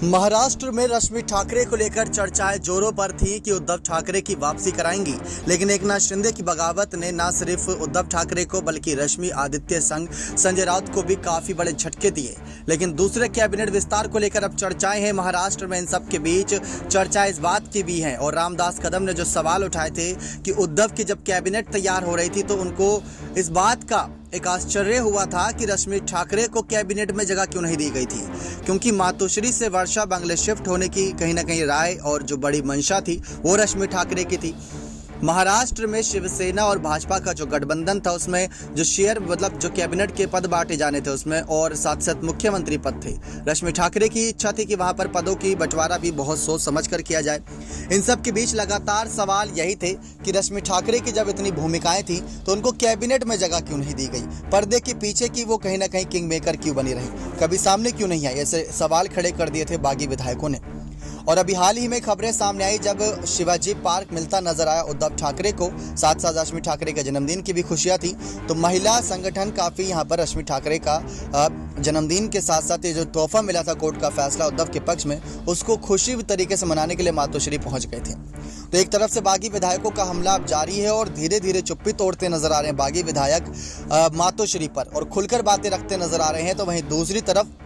महाराष्ट्र में रश्मि ठाकरे को लेकर चर्चाएं जोरों पर थी कि उद्धव ठाकरे की वापसी कराएंगी, लेकिन एकनाथ शिंदे की बगावत ने न सिर्फ उद्धव ठाकरे को बल्कि रश्मि, आदित्य संग संजय राउत को भी काफी बड़े झटके दिए। लेकिन दूसरे कैबिनेट विस्तार को लेकर अब चर्चाएं हैं महाराष्ट्र में। इन सब के बीच चर्चा इस बात की भी है और रामदास कदम ने जो सवाल उठाए थे कि उद्धव की जब कैबिनेट तैयार हो रही थी तो उनको इस बात का एक आश्चर्य हुआ था कि रश्मि ठाकरे को कैबिनेट में जगह क्यों नहीं दी गई थी, क्योंकि मातोश्री से वर्षा बंगले शिफ्ट होने की कहीं ना कहीं राय और जो बड़ी मंशा थी वो रश्मि ठाकरे की थी। महाराष्ट्र में शिवसेना और भाजपा का जो गठबंधन था उसमें जो शेयर जो कैबिनेट के पद बांटे जाने थे उसमें और साथ साथ मुख्यमंत्री पद थे। रश्मि ठाकरे की इच्छा थी कि वहां पर पदों की बंटवारा भी बहुत सोच समझ कर किया जाए। इन सब के बीच लगातार सवाल यही थे कि रश्मि ठाकरे की जब इतनी भूमिकाएं थी तो उनको कैबिनेट में जगह क्यों नहीं दी गई, पर्दे के पीछे की वो कहीं ना कहीं किंग मेकर क्यों बनी रही, कभी सामने क्यों नहीं आई। ऐसे सवाल खड़े कर दिए थे बागी विधायकों ने। और अभी हाल ही में खबरें सामने आई जब शिवाजी पार्क मिलता नजर आया उद्धव ठाकरे को, साथ साथ रश्मि ठाकरे के जन्मदिन की भी खुशियां थी, तो महिला संगठन काफी यहां पर रश्मि ठाकरे का जन्मदिन के साथ साथ ये जो तोहफा मिला था कोर्ट का फैसला उद्धव के पक्ष में, उसको खुशी तरीके से मनाने के लिए मातोश्री पहुंच गए थे। तो एक तरफ से बागी विधायकों का हमला अब जारी है और धीरे धीरे चुप्पी तोड़ते नजर आ रहे हैं बागी विधायक मातोश्री पर और खुलकर बातें रखते नजर आ रहे हैं। तो वहीं दूसरी तरफ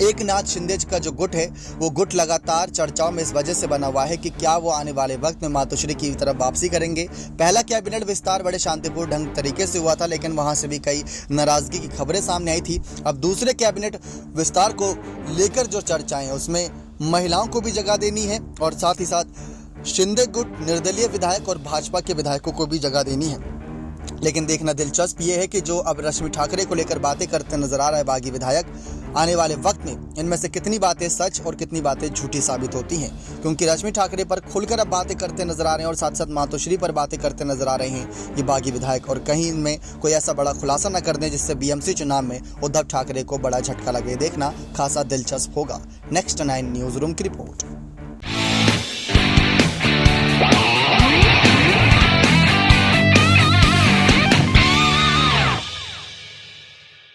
एकनाथ शिंदे का जो गुट है वो गुट लगातार चर्चाओं में इस वजह से बना हुआ है कि क्या वो आने वाले वक्त में मातोश्री की तरफ वापसी करेंगे। पहला कैबिनेट विस्तार बड़े शांतिपूर्ण ढंग तरीके से हुआ था, लेकिन वहां से भी कई नाराजगी की खबरें सामने आई थी। अब दूसरे कैबिनेट विस्तार को लेकर जो चर्चाएं हैं उसमें महिलाओं को भी जगह देनी है और साथ ही साथ शिंदे गुट, निर्दलीय विधायक और भाजपा के विधायकों को भी जगह देनी है। लेकिन देखना दिलचस्प ये है कि जो अब रश्मि ठाकरे को लेकर बातें करते नजर आ रहा है बागी विधायक, आने वाले वक्त में इनमें से कितनी बातें सच और कितनी बातें झूठी साबित होती हैं, क्योंकि रश्मि ठाकरे पर खुलकर अब बातें करते नजर आ रहे हैं और साथ साथ मातोश्री पर बातें करते नजर आ रहे हैं ये बागी विधायक, और कहीं इनमें कोई ऐसा बड़ा खुलासा न कर दें जिससे बीएमसी चुनाव में उद्धव ठाकरे को बड़ा झटका लगे। देखना खासा दिलचस्प होगा। नेक्स्ट 9 न्यूज रूम की रिपोर्ट।